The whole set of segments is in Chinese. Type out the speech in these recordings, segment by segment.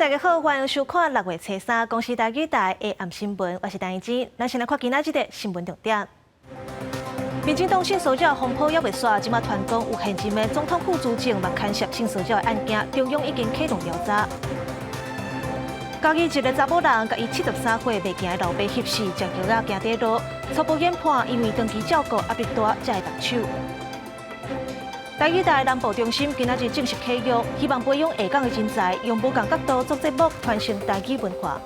大家好，欢迎收看6月初3公视台语台的暗新闻，我是陈怡晶。咱先来看今仔日的新闻重点。民进党性骚扰风波还未煞，即马传讲有现金的总统副主席嘛牵涉性骚扰的案件，中央已经启动调查。嘉义一个查某人甲伊73岁未行的老爸挟持，将脚仔行底路，初步研判因为长期照顾压力大，才会动手。台语台南部中心今仔日正式启用，希望培养下港的人才，用不同角度做节目，传承台语文化。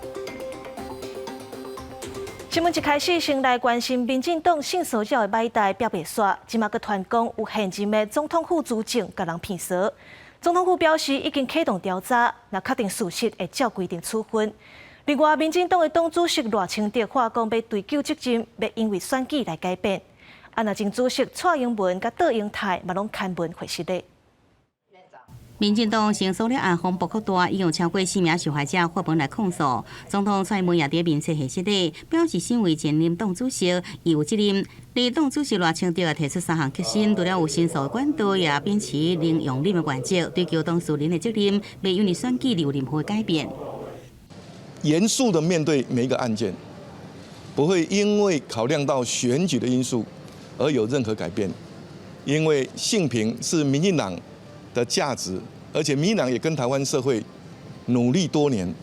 新闻一开始，先来关心民进党性骚扰的买代表袂煞，即马佮传讲有现任的总统副主席甲人骗色。总统府表示已经启动调查，若确定事实会照规定处分。另外，民进党的党主席赖清德话讲要追究责任，要因为选举来改变。安那前主席蔡英文甲窦英泰嘛拢刊文回实的。民进党性骚扰案风波扩大，已有超过4名受害者发文来控诉。总统蔡英文也伫面册下实例，表示身为前任党主席，伊有责任。而党主席赖清德也提出3项决心，除了有申诉管道，也秉持零容忍的原则，追究当事人的责任，未因为选举有任何改变。严肃的面对每一个案件，不会因为考量到选举的因素而有任何改变，因为性平是民进党的价值，而且民进党也跟台湾社会努力多年，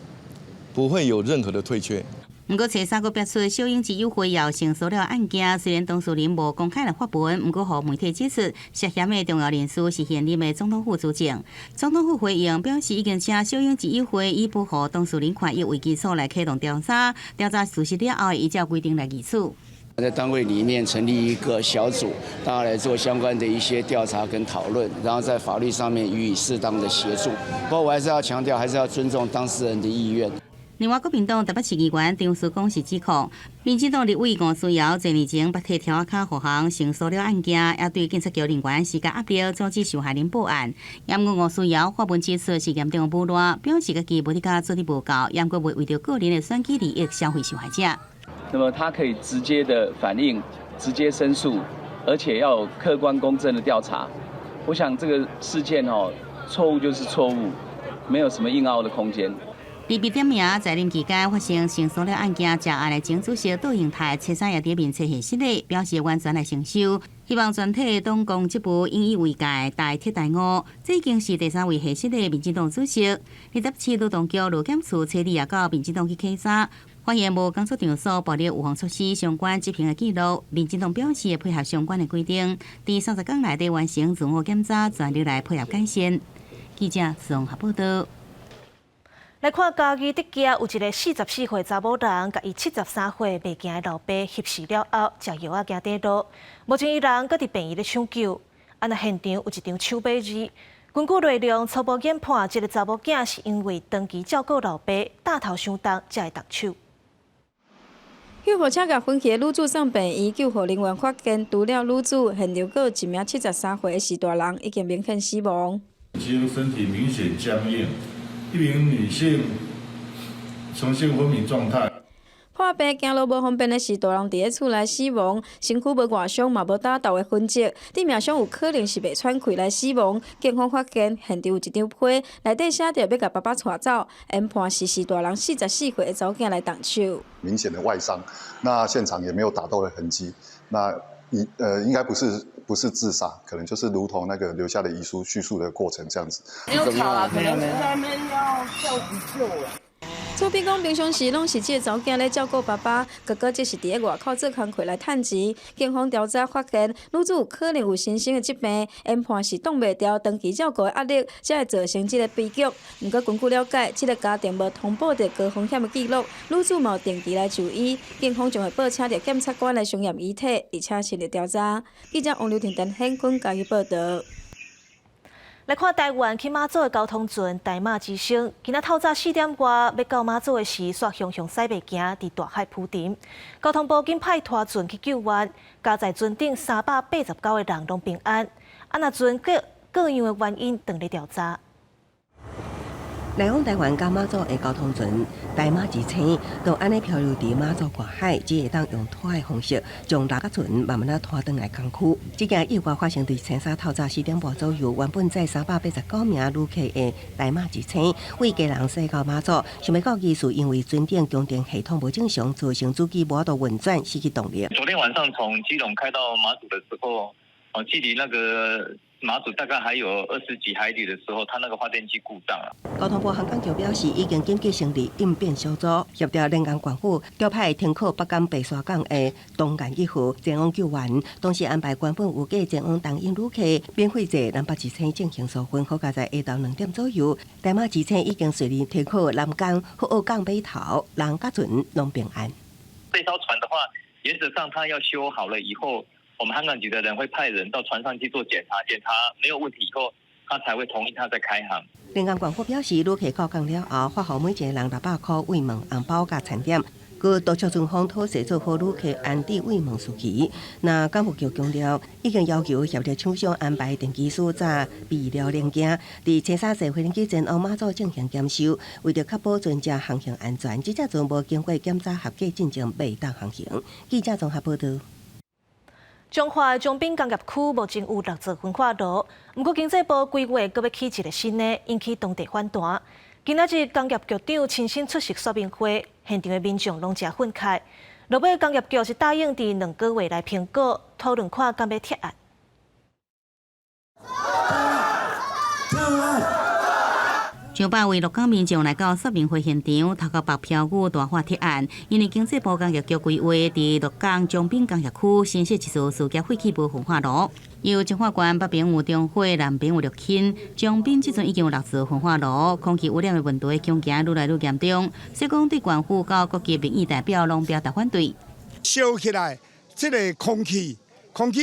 不会有任何的退却。不过，初3阁表出小英之友会要性骚扰案件，虽然当事人无公开来发文，不过，互媒体指出，涉嫌的重要人士是现任的总统副主席。总统府回应表示，已经请小英之友会以保护当事人权益为基础来启动调查，调查事实了后，依照规定来议处。在单位里面成立一个小组，大家来做相关的一些调查跟讨论，然后在法律上面予以适当的协助。不过我还是要强调，还是要尊重当事人的意愿。另外，国民党台北市议员张思光是指控，民进党立委吴思瑶多年前捌摕条卡护航性骚扰案件，也对警察局人员施加压力，阻止受害人报案。因过吴思瑶发文指出是严重侮辱，表示家己无伫甲做得无够，因过未为着个人的选举利益消费受害者。那么他可以直接的反映、直接申诉，而且要有客观公正的调查。我想这个事件错误就是错误，没有什么硬凹的空间。而被点名在任期间发生性骚扰案件，涉案的前主席窦英泰初3也伫面册下实例，表示完全来承受，希望全体党公职务引以为戒，大铁大误。这已经是第3位下实例民进党主席。27劳动局劳检处初2也到民进党去稽查。发现无工作场所暴力有防措施相关执行的记录，民进党表示会配合相关的规定，伫30天内底完成自我检查，全力来配合改善。记者综合报道。来看嘉义竹崎有一个44岁查某人，甲伊73岁未行的老爸挟持了后，食药行底路。目前伊人搁伫病院咧抢救。安那现场有一张手笔字，根据内容初步研判，这个查某囝是因为长期照顾老爸，大头伤重才会动手。救护车甲分去的女子送病院，救护人员发现，除了女子，现场还有一名73岁的士大人已经明显死亡。其中身体明显僵硬，一名女性呈现昏迷状态。破病行路无方便的士大人伫咧厝内死亡，身躯无外伤，嘛无打斗的痕迹，地面上有可能是被喘气来死亡。警方发现现场有一张批，内底写着要甲爸爸带走，研判是士大人44岁的查某囝来动手。明显的外伤，那现场也没有打斗的痕迹，那应该不是自杀，可能就是如同那个留下的遗书叙述的过程这样子。没有吵啊，可能是他们要叫急救了。厝边讲平常时拢是这个查某囝咧照顾爸爸，哥哥则是伫咧外口做工课来趁钱。警方调查发现，女子有可能有新生的疾病，研判是挡袂牢长期照顾的压力，才会造成这个悲剧。不过根据了解，这个家庭无通报着高风险的记录，女子无定期来就医，警方将会报请着检察官来详验遗体，而且深入调查。记者王柳婷、陈显坤嘉义报道。来看台湾去马祖的交通船台马之星，今仔透早4点外要到马祖的时，煞向西袂行，伫大海浮沉。交通部紧派拖船去救援，加在船顶389个人拢平安。那船各样的原因等咧调查。来往台湾甲马祖的交通船大马之星，都安尼漂流伫马祖外海，只会当用拖的方式将大甲船慢慢拖转来港区。这件意外发生伫青沙透早4点半左右，原本载389名旅客的大马之星，为家人驶到马祖，想要到技术因为船顶供电系统无正常，造成主机无法度运转，失去动力。昨天晚上从基隆开到马祖的时候，距离那个马祖大概还有20几海里的时候，它那个发电机故障了。交通部航港局表示，已经紧急成立应变小组，协调连江管府调派停靠北港白沙港的东岸一号前往救援，同时安排原本有价前往东引旅客免费坐南北之星进行疏运。好，加在下昼2点左右，大马之星已经顺利停靠南港、福澳港码头，人甲船拢平安。这艘船的话，原则上它要修好了以后，我们航港局的人会派人到船上去做检查，检查没有问题以后，他才会同意他再开航。连江管府表示，旅客到港了后，发放每一个人600块慰问红包加餐点。佮督促船方妥善做好旅客安置慰问事宜。那港务局强调，已经要求协调厂商安排电机师早备料零件，伫青沙社飞轮机前往马祖进行检修，为着确保船只航行安全，这只船无经过检查合格进前未当航行。记者综合报道。彰化的彰滨工业区目前有6座焚化炉，不过经济部规划阁要起一个新的，引起当地反弹。今仔日工业局长亲身出席说明会，现场的民众拢真愤慨。落尾工业局是答应伫2个月来评估，讨论看敢要撤案。上百位鹿港民众来到说明会现场，透过白票语大话提案，因为经济部工业局规划伫鹿港彰滨工业区新设一座事业废弃物焚化炉。由彰化县北边有中火，南边有六轻，彰滨即阵已经有6座焚化炉，空气污染的问题恐惊愈来愈严重。所以讲，对县府到各级民意代表拢表达反对。烧起来，这个空气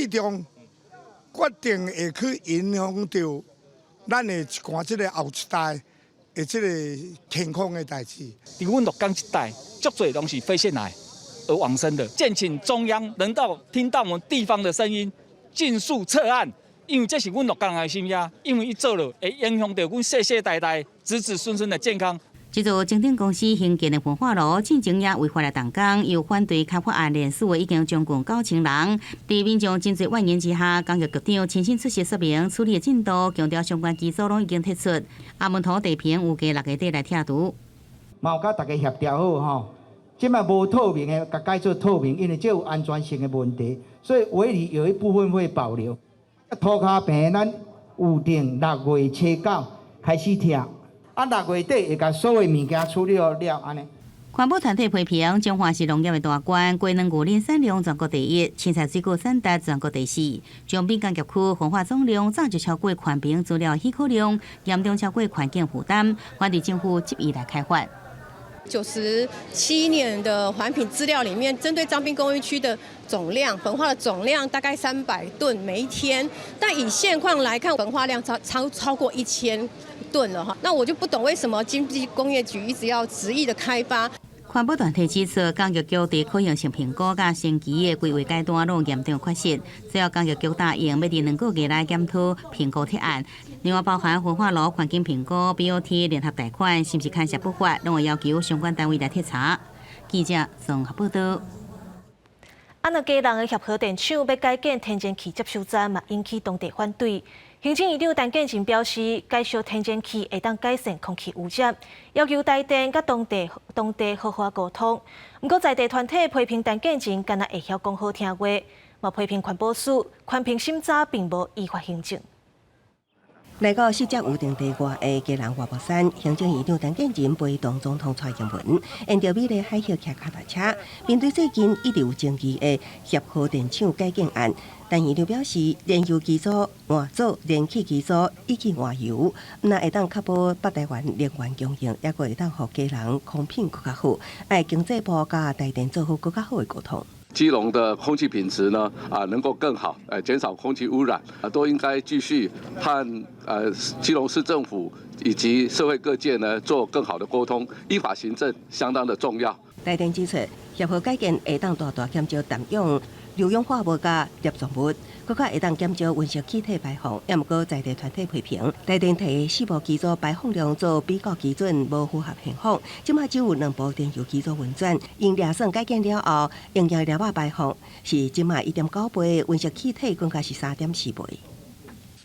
中决定会去影响到咱的一寡这个后一代。这个健康的代志，伫阮鹿港一带，足侪拢是肺腺癌而往生的。建请中央能到听到我们地方的声音，尽速撤案，因为这是阮鹿港的心呀。因为伊做了，会影响到阮世世代代、子子孙孙的健康。这座精鼎公司兴建的焚化炉，进前也违法了动工，又反对开发案连数已经将近9000人。伫民众真侪怨言之下，工业局长亲身出席说明处理的进度，强调相关技术拢已经提出。阿门土地坪有加6个底来拆除。嘛有甲大家协调好吼，即卖无透明的，甲改做透明，因为这有安全性的问题，所以围篱有一部分会保留。涂骹坪咱预定6月初9开始拆。6月底会甲所有物件处理好了，安尼。环保团体批评，彰化是农业的大关，果农牛奶产量全国第1，青菜水果产值全国第4。彰滨工业区焚化总量早就超过环评资料许可量，严重超过环境负担，反对政府急于来开发。97年的环评资料里面，针对彰滨工业区的总量，焚化的总量大概300吨每一天，但以现况来看，焚化量超过1000吨了哈。那我就不懂为什么经济工业局一直要执意的开发。环保团体指出，工业局伫可行性评估甲升级的规划阶段拢严重缺失，最后工业局答应要伫2个月内检讨评估提案。另外，包含焚化炉环境评估、BOT 联合贷款是不是牵涉不法，拢会要求相关单位来彻查。记者综合报道。安那家人的协和电厂要改建天然气接收站，嘛引起当地反对。行政院长陈建仁表示，改修天然气会当改善空气污染，要求台电甲当地好好沟通。不过在地团体批评陈建仁敢若会晓讲好听话，嘛批评环保署环评审查并无依法行政。来到4只预定地外的家人活宝山，行政院长陈建仁陪同总统蔡英文，沿着美丽海峡骑脚踏车，面对最近一直有争议的协和电厂改建案。陈院长表示，燃油机组换做燃气机组以及换油，那会当确保北台湾能源供应，也会当互家人空品更较好。爱经济部甲台电做好更较好的沟通。基隆的空气品质呢能够更好，减少空气污染都应该继续和基隆市政府以及社会各界呢做更好的沟通，依法行政相当的重要。台电指出，协和改建会当大大减少淡用硫氧化物甲粒状物，搁较会当减少温室气体排放。也毋过在地团体批评，台电提4部机组排放量做比较基准，无符合现况。即马只有2部电油机组运转，因掠算改建了后，营业粒仔排放是即马1.9倍，温室气体更加是3.4倍。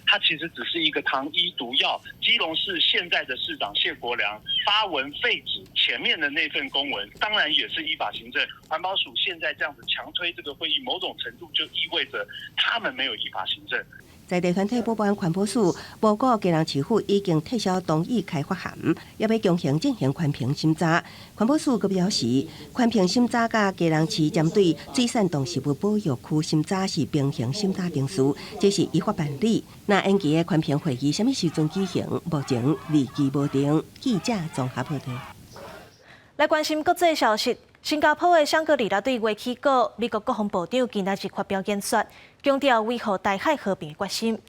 它其实只是一个糖衣毒药。基隆市现在的市长谢国良发文废止前面的那份公文，当然也是依法行政。环保署现在这样子强推这个会议，某种程度就意味着他们没有依法行政。在地团体补办环保署报告，基隆市府已经撤销同意开发函，也要强行进行环评审查。环保署阁表示，环评审查甲基隆市针对水产动植物保育区审查是平行审查程序，这是依法办理。那延期的环评会议什么时阵举行？目前日期无定。记者综合报道。来关心国际消息。新加坡的香格里拉对维起国，美国国防部长今仔日发表演说，强调维护台海和平的决心。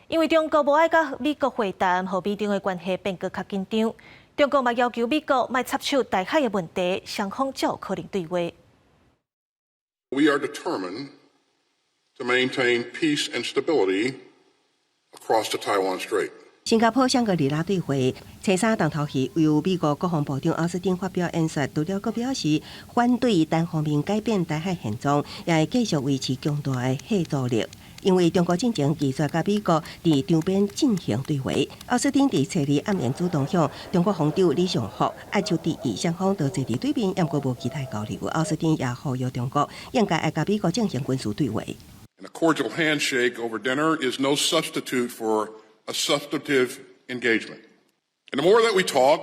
因为中国无爱甲美国会谈，和美中的关系变更较紧张。中国嘛要求美国莫插手台海的问题，双方才有可能对话。We are determined to maintain peace and stability across the Taiwan Strait. 新加坡香格里拉对会，初三当头日由美国国防部长奥斯汀发表演说，除了阁表示反对单方面改变台海现状，也会继续维持强大的核阻力。因为中国进前拒绝甲美国伫场边进行对话，奥斯汀伫初二暗暝主动向中国防长李尚福哀求敌意，双方都坐伫对面，也阁无其他交流。奥斯汀也呼吁中国应该爱甲美国进行军事对话。And a cordial handshake over dinner is no substitute for a substantive engagement. And the more that we talk,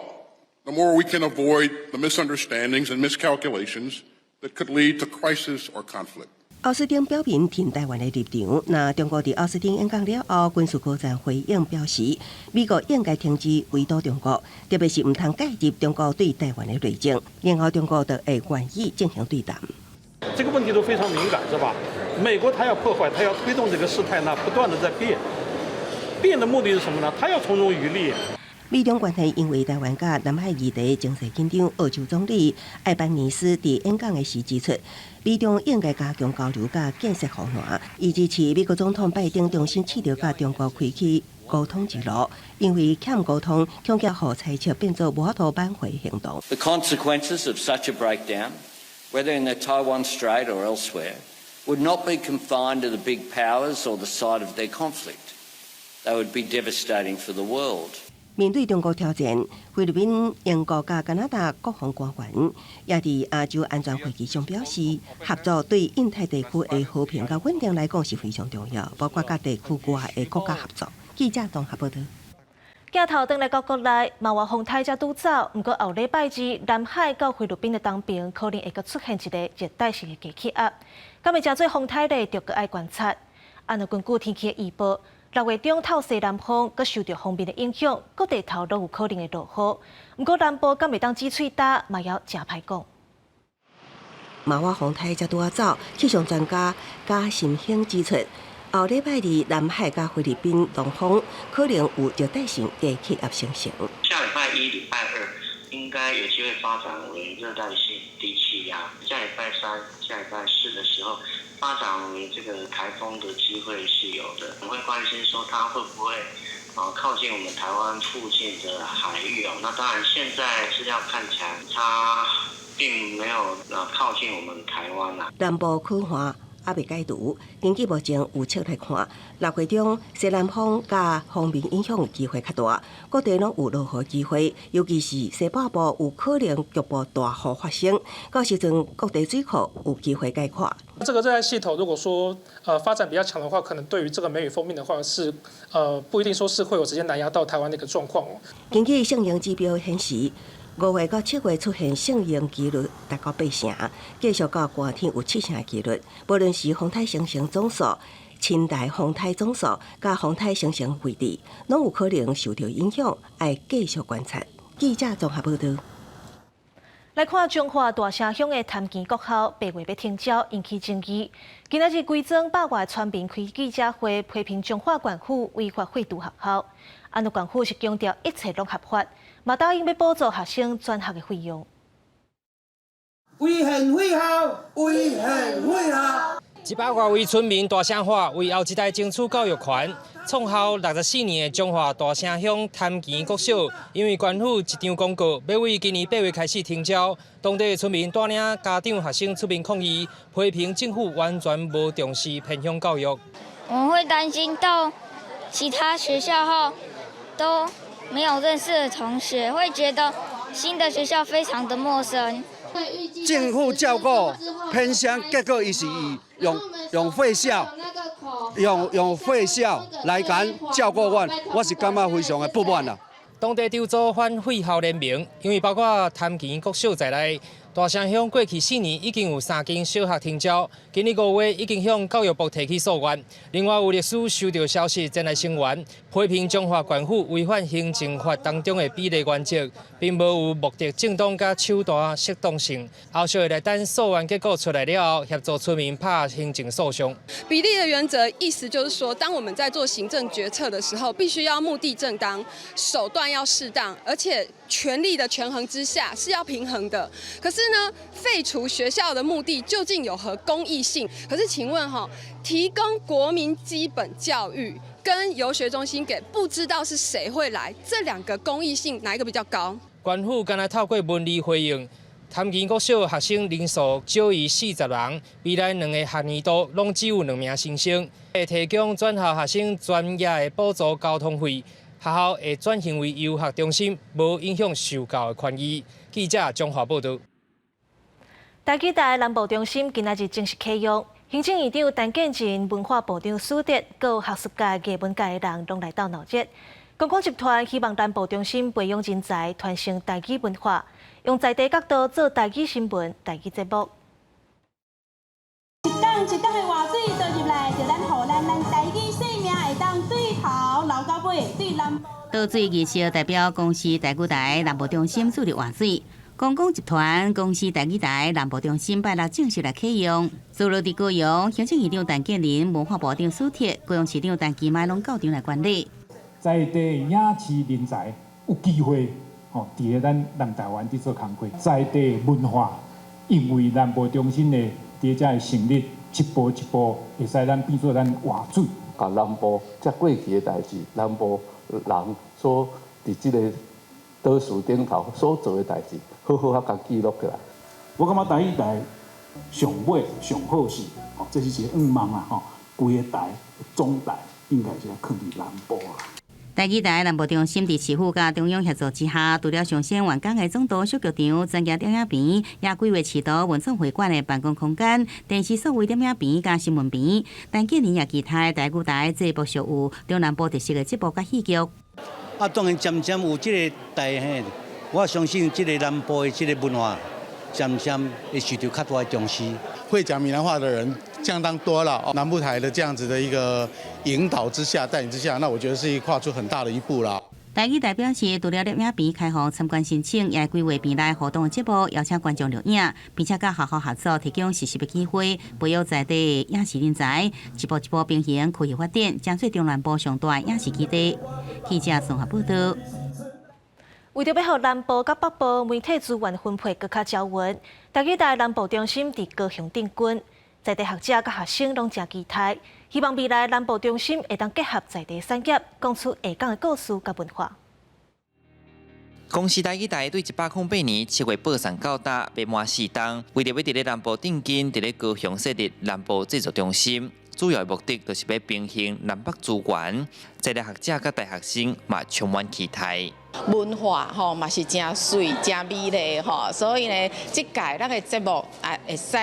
the more we can avoid the misunderstandings and miscalculations that could lead to crisis or conflict. 奥斯汀表明挺台湾的立场。那中国伫奥斯汀演讲了后，军事高层回应表示，美国应该停止围堵中国，特别是唔通介入中国对台湾的内政，然后中国就会愿意进行对谈。这个问题都非常敏感，是吧？美国他要破坏，他要推动这个事态呢，不断的在变。变的目的是什么呢？他要从中渔利。美中关系因为台湾甲南海议题情势紧张，澳洲总理艾班尼斯伫演讲的时指出，美中应该加强交流甲建设互暖，以支持美国总统拜登重新试着甲中国开启沟通之路，因为欠沟通，恐惊互猜测变作无法度挽回行动。The consequences of such a breakdown, whether in the Taiwan Strait or elsewhere, would not be confined to the big powers or the site of their conflict. That would be devastating for the world. 面对中国挑战，菲律宾、英国甲加拿大国防官员也伫亚洲安全会议上表示，合作对印太地区的和平甲稳定来讲是非常重要，包括甲地区外的国家合作。记者综合报道。镜头转来到国内，马华风台才拄走，不过后礼拜二，南海到菲律宾的东边可能会阁出现一个热带性的低气压。咁会真做风台呢，就阁爱观察。按照根据天气的预报，6月中透西南风，阁受到风面的影响，各地头都有可能会落雨。不过南部敢会当止喙焦，嘛要真歹讲。马华风台才拄走，气象专家加新兴指出，后礼拜二南海甲菲律宾东风可能有热带性低气压形成。下礼拜1、礼拜2应该有机会发展为热带性低气压，下礼拜3、下礼拜4的时候发展为这个台风的机会是有的。我们会关心说它会不会靠近我们台湾附近的海域哦。那当然现在资料看起来它并没有靠近我们台湾啦。南部区划还未解除，根据目前预测来看，6月中西南风甲风面影响机会较大，各地拢有落雨机会，尤其是西北部有可能局部大雨发生，到时阵各地水库有机会解垮。这个热带系统如果说发展比较强的话，可能对于这个梅雨锋面的话是不一定说是会有直接南压到台湾的一个状况哦。根据性能指标显示，5月到7月出现性能几率达到8成，继续到寒天有7成的几率。无论是风台形成总数、侵台风台总数，甲风台形成位置，拢有可能受到影响，要继续观察。记者综合报道。来看彰化大城乡的潭墘国校8月要停招，引起争议。今仔日规整百外村民开记者会，批评彰化县府违法废除学校。安陆县府是强调一切拢合法，嘛答应要补助学生转学的费用。违宪废校，违宪废校。100多位村民大声喊，为后一代争取教育权。创校64年的中华大城乡潭墘国小，因为县府一张公告，要为今年8月开始停招，当地的村民带领家长、学生出面抗议，批评政府完全无重视偏乡教育。我们会担心到其他学校后都没有认识的同学，会觉得新的学校非常的陌生。政府照顾偏乡，结果伊是用废校，用废校来敢照顾我是感觉非常的不满啦。当地筹组反废校联盟，因为包括潭墘国小在内，大城乡过去4年已经有3间小学停招，今年5月已经向教育部提起诉愿。另外有律师收到消息前来声援，批评中华县府违反行政法当中的比例原则，并无有目的正当甲手段适当性。后续来等诉愿结果出来了后，协助村民拍行政诉讼。比例的原则意思就是说，当我们在做行政决策的时候，必须要目的正当，手段要适当，而且权力的权衡之下是要平衡的。可是呢，废除学校的目的究竟有何公益性？可是请问提供国民基本教育跟游学中心给不知道是谁会来，这2个公益性哪一个比较高？县府刚才透过文字回应，潭墘国小学生人数少于40人，未来2个学年度拢只有2名新生，会提供转校学生专业的补助交通费。学校会转型为游学中心，无影响受教的权益。记者中华报道。台基大南部中心今仔日正式启用，行政院长陈建仁、文化部长苏德，各学术界、艺文界的人拢来到闹热。观光集团希望南部中心培养人才，传承台语文化，用在地角度做台语新闻、台语节目。一档的活水倒入来，就咱互咱台语生命会当对头流到尾，对南。倒水仪式代表公司台语台南部中心主力活水。观光集团公司台语台南部中心拜六正式来启用。坐落伫高雄，行政院长陈建仁、文化部长苏铁、高雄市长陈其迈拢到场来管理。在地影视人才有机会，伫咧咱南台湾伫做工作，在地文化，因为南部中心的伫遮的成立，一步一步会使咱变做咱活水。甲南部遮过去的代志，南部人所伫即个倒数顶头所做的代志，好好甲记录起来。我感觉台语台上尾上好是，这是一个愿望啦，规个台总台应该是要囥伫南部啦。台语台南部中心伫市府甲中央协助之下，除了上线员工的总督小剧场、专家点影片，也规划市图文创会馆的办公空间、电视数位点影片甲新闻片。但今年也期待台语台节目属有中南部特色的节目甲戏剧。当然渐渐有这个台我相信这个南部的这个文化，渐渐会受到较大的重视。会讲闽南话的人相当多了，南部台的这样子的一个引导之下、带领之下，那我觉得是跨出很大的一步啦。台语台表示，除了录影片开放参观申请，也规划平台活动的节目，邀请观众录影，并且甲学校合作提供实习的机会，培养在地影视人才，一步一步平衡科技发展，将做中南部上大影视基地。记者综合报道。为着要让南部甲北部媒体资源分配更较照匀，台语台南部中心伫高雄定军，在地学者甲学生拢真期待，希望未来南部中心会当结合在地产业，讲出下港的故事甲文化。公司台语台对108年7月8送到达，未满4档，为着要伫咧南部定根，伫咧高雄设立南部制作中心。主要的目的就是要平衡南北资源，在地学者甲大学生嘛充满期待。文化嘛是真水、真美丽所以呢，这届咱的节目会使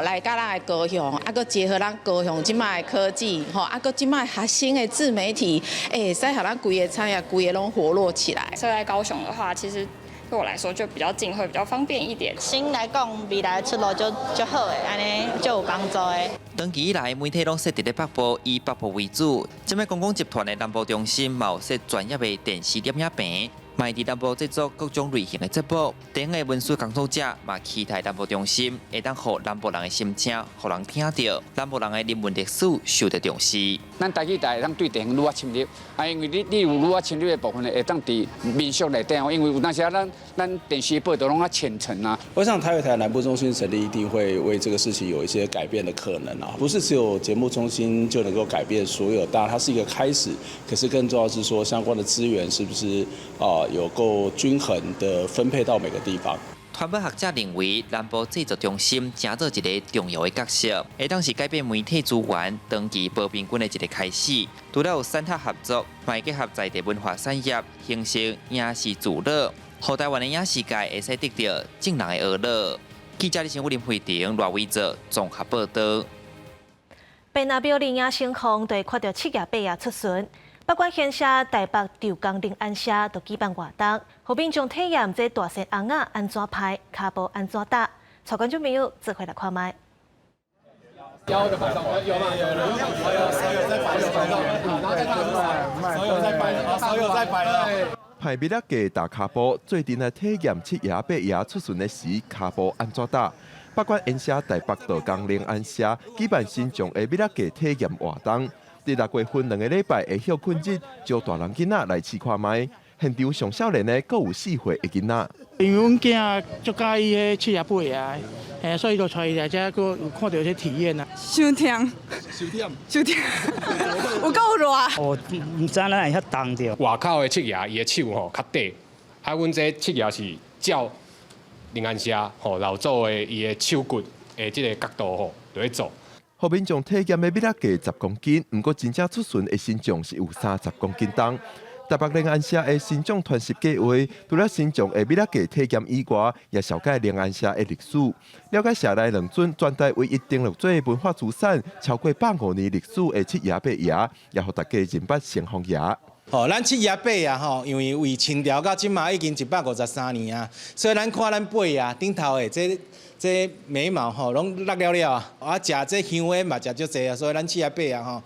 来甲咱的高雄，搁结合咱高雄即摆的科技搁即摆学生的自媒体，会使互咱规个产业规个拢活络起来。所以在高雄的话，其实对我来说就比较近，会比较方便一点。新来讲，未来出路就好诶，安尼就有帮助诶。长期以来，媒体拢设伫咧北部，以北部为主。即摆观光集团的南部中心嘛有设专业的电视点影屏，卖伫南部制作各种类型的节目，电影的文书工作者嘛期待南部中心会当互南部人的心声，互人听到南部人的人文历史受到重视。咱台语台会当对电影愈啊深入，因为你有愈啊深入的部分呢，会当伫民俗内底哦，因为有那些咱电视报道拢啊虔诚啊。我想台南部中心成立一定会为这个事情有一些改变的可能啊，不是只有节目中心就能够改变所有，当然它是一个开始，可是更重要是说相关的资源是不是有够均衡的分配到每个地方。传播学者认为，南部制作中心正做一个重要的角色，会当是改变媒体资源长期不平均的一个开始。除了有产学合作，嘛会结合在地文化产业，形成影视自乐，让台湾的影视界会使得到正人的娱乐。记者李新武、林慧婷、赖伟哲综合报道。北南标林影星风对看到7夜8夜出巡，北管县社、台北潮港临安社都举办活动，互民众体验这大山红仔安怎拍，骹步安怎打。蔡观众朋友做回来看麦。腰的摆上，有吗？有，手有在摆，然后再看手有在摆，手有在摆了。派米勒给打骹步，最近来体验7夜8夜出巡的时，骹步安怎打？北管县社、台北潮港临安社举办新种的米勒给体验活动。伫6月份2个礼拜的休困日，招大人囡仔来试看卖。现场上少年的，阁有4岁的囡仔。因为阮囝足介意迄7夜8夜，所以就带伊来遮，阁有看到一些体验啊。伤痛，有够热。哦，唔知咱会遐冻着。外口的7夜，伊的手吼较短，啊，阮这7夜是照临安社吼老祖的伊的手骨的即个角度吼，就去做。互民众体验的米勒计10公斤，不过真正出巡的新种是有30公斤重。台北临安社的新种传习计划，除了新种的米勒计体验以外，也了解临安社的历史，了解社内2尊全台唯一登录做文化资产超过150年历史的7夜8夜，也互大家认捌成风爷。咱7夜8夜吼，因为为清朝到即马已经153年啊，所以咱看咱8夜顶头的这眉毛吼，拢落了了啊，食这香的嘛食足济啊，所以咱7夜8夜吼，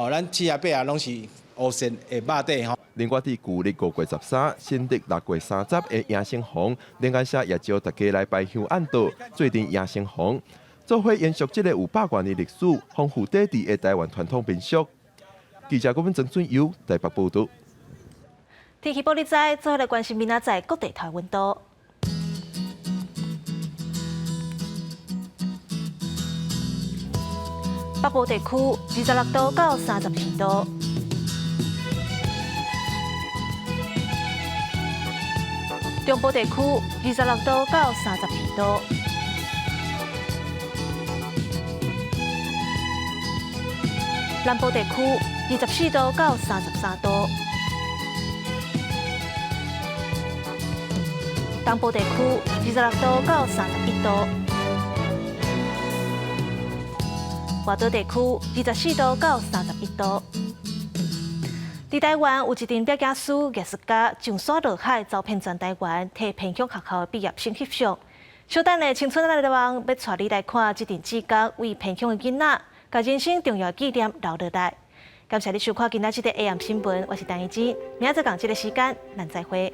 咱7夜8夜拢是乌色的肉底吼。另外，伫旧历5月13、新历6月30的迎新红，临安社也招大家来拜香案道，做阵迎新红，做伙延续这个有100多年历史、丰富地地的台湾传统民俗。记者郭文曾春游台北报道。天气报你知，做伙来关心明仔载各地台温度。北部地区26度到32度，中部地区26度到32度，南部地区24度到33度，东部地区26度到31度。华岛地区24度到31度。伫台湾有一阵表演师艺术家上山落海，走遍全台湾，替偏乡学校的毕业生翕相。稍等的青春的热望，要带你来看这阵志工为偏乡的囡仔，把人生重要纪念留落来。感谢你收看今仔日的 AM 新闻，我是陈怡珍，明仔载同这个时间，咱再会。